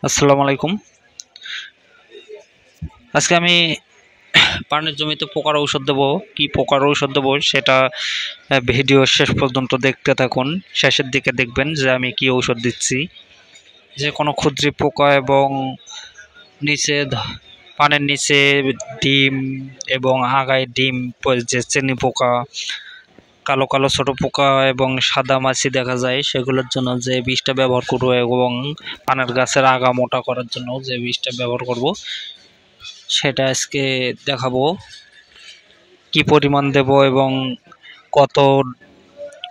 আসসালামু আলাইকুম। আজকে আমি পানের জমিতে পোকার ঔষধ দেবো। কি পোকার ঔষধ দেবো সেটা ভিডিও শেষ পর্যন্ত দেখতে থাকুন। শেষের দিকে দেখবেন যে আমি কি ঔষধ দিচ্ছি। যে কোনো ক্ষুদ্র পোকা এবং নিচে পানের নিচে ডিম এবং আগায় ডিম যে চেনি পোকা, কালো কালো ছোট পোকা এবং সাদা মাছি দেখা যায়, সেগুলোর জন্য যে বিষটা ব্যবহার করবো এবং পানের গাছের আগা মোটা করার জন্য যে বিষটা ব্যবহার করব সেটা আজকে দেখাবো। কি পরিমাণ দেব এবং কত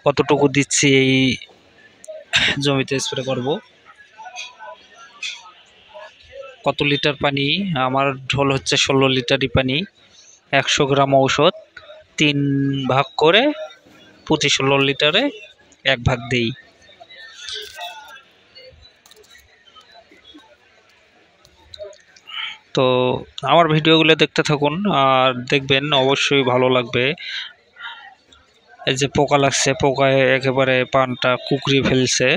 কতটুকু দিচ্ছি এই জমিতে স্প্রে করব। কত লিটার পানি? আমার ঢোল হচ্ছে 16 লিটারই পানি। 100 গ্রাম ঔষধ 3 ভাগ করে প্রতি 16 লিটারে 1 ভাগ দেই। তো আমার ভিডিওগুলো দেখতে থাকুন আর দেখবেন অবশ্যই ভালো লাগবে। এই যে পোকা লাগছে, পোকায় একেবারে পানটা কুকড়িয়ে ফেলছে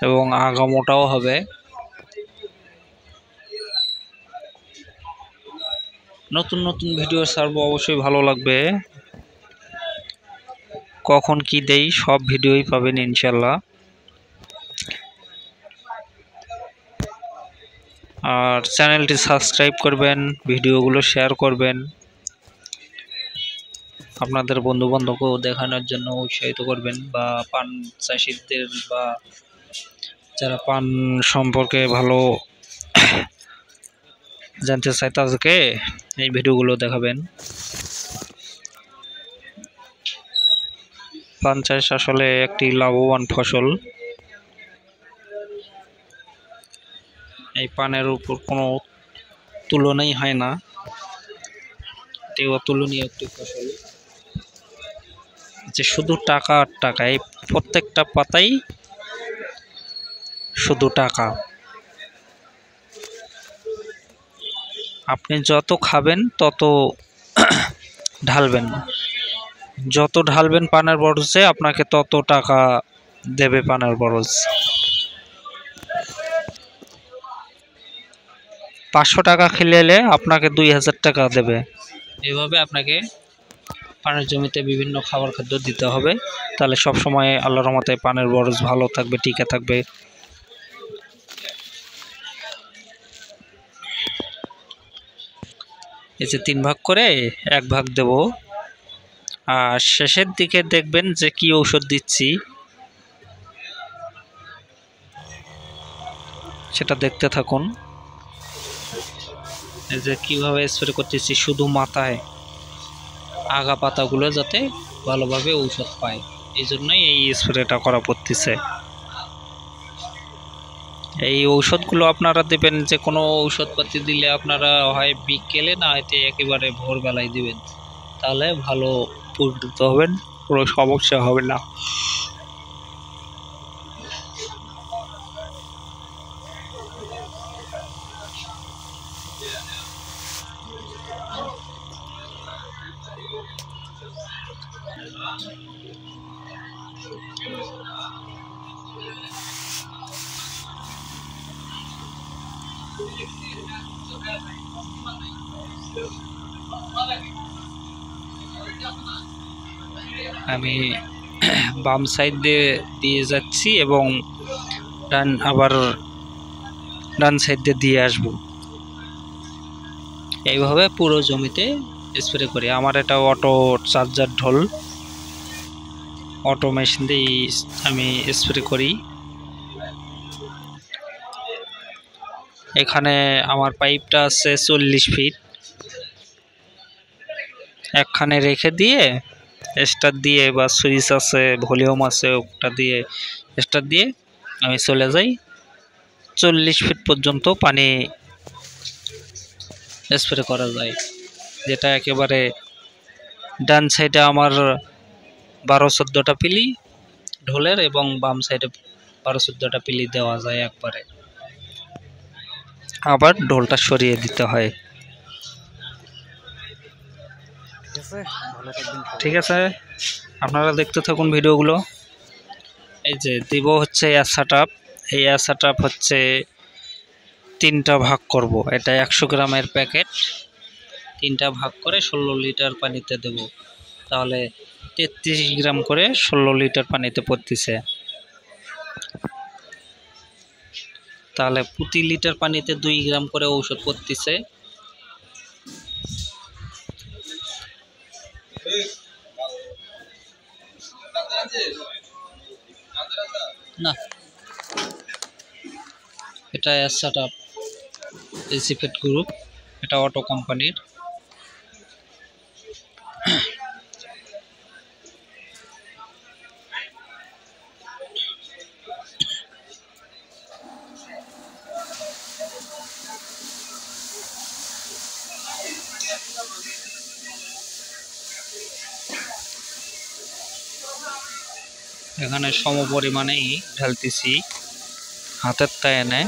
এবং আগা মোটাও হবে। নতুন নতুন ভিডিও ছাড়বো, অবশ্যই ভালো লাগবে। কখন কি দেই সব ভিডিওই পাবেন ইনশাল্লাহ। আর চ্যানেলটি সাবস্ক্রাইব করবেন, ভিডিওগুলো শেয়ার করবেন, আপনাদের বন্ধু বান্ধবকেও দেখানোর জন্য উৎসাহিত করবেন, বা পান চাষিদের বা যারা পান সম্পর্কে ভালো জানতে চায় তাদেরকে এই ভিডিওগুলো দেখাবেন। পান চাষ আসলে একটি লাভবান ফসল। এই পানের উপর কোনো তুলনাই হয় না, এটি অতুলনীয় একটি ফসল। যে শুধু টাকা আর টাকা, এই প্রত্যেকটা পাতাই শুধু টাকা। আপনি যত খাবেন তত ঢালবেন, যত ঢালবেন পানের বরজে আপনাকে তত টাকা দেবে পানের বরজ। 500 টাকা খেলে আপনাকে 2000 টাকা দেবে। এভাবে আপনাকে পানের জমিতে বিভিন্ন খাবার খাদ্য দিতে হবে, তাহলে সব সময় আল্লাহর রহমতে পানের বরজ ভালো থাকবে, টিকে থাকবে। এই যে 3 ভাগ করে 1 ভাগ দেব। আর শেষের দিকে দেখবেন যে কি ঔষধ দিচ্ছি সেটা দেখতে থাকুন। এই যে কিভাবে স্প্রে করতেছি, শুধু মাথায়, আগা পাতাগুলো যাতে ভালোভাবে ঔষধ পায়, এই জন্যই এই স্প্রেটা করা পড়তেছে। এই ঔষধগুলো আপনারা দেবেন, যে কোনো ঔষধপাতি দিলে আপনারা হয় বিকেলে না হয়তো একেবারে ভোরবেলায় দিবেন, তাহলে ভালো উপকৃত হবেন, কোনো সমস্যা হবে না। আমি বাম সাইড দিয়ে যাচ্ছি এবং আবার ডান সাইড দিয়ে আসব। এইভাবে পুরো জমিতে স্প্রে করি। আমার এটা অটো চার্জার ঢোল, অটো মেশিন দিয়ে আমি স্প্রে করি। এখানে আমার পাইপটা আছে 40 ফিট, একখানে রেখে দিয়ে স্টার দিয়ে বা সুইচ আছে, ভলিউম আছে, ওটা দিয়ে স্টার দিয়ে আমি চলে যাই। 40 ফিট পর্যন্ত পানি স্প্রে করা যায়, যেটা একেবারে ডান সাইডে আমার 12-14টা পিলি ঢোলের এবং বাম সাইডে 12-14টা পিলি দেওয়া যায় একবারে। আবার ঢোলটা সরিয়ে দিতে হয়। ঠিক আছে, আপনারা দেখতে থাকুন ভিডিওগুলো। এই যে দিব হচ্ছে অ্যাসাটাপ। এই অ্যাসাটাপ হচ্ছে তিনটা ভাগ করব। এটা 100 গ্রামের প্যাকেট, তিনটা ভাগ করে 16 লিটার পানিতে দেব। তাহলে 33 গ্রাম করে 16 লিটার পানিতে পড়তেছে। তাহলে প্রতি লিটার পানিতে 2 গ্রাম করে ঔষধ পড়তেছে। না, এটা সেটআপ এসিফেট গ্রুপ, এটা অটো কোম্পানির। এখানে সম পরিমাণেই ঢালতেছি, হাতের তাই এনে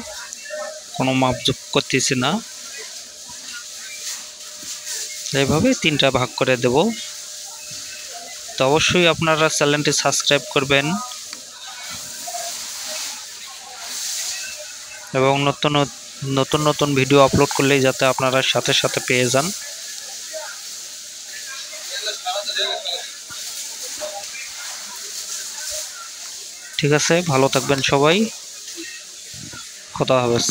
কোনো মাপজোক করতেছি না। এইভাবে তিনটা ভাগ করে দেব। তো অবশ্যই আপনারা চ্যানেলটি সাবস্ক্রাইব করবেন এবং নতুন নতুন ভিডিও আপলোড করলেই যাতে আপনারা সাথে সাথে পেয়ে যান। ঠিক আছে, ভালো থাকবেন সবাই, খোদা হাফেজ।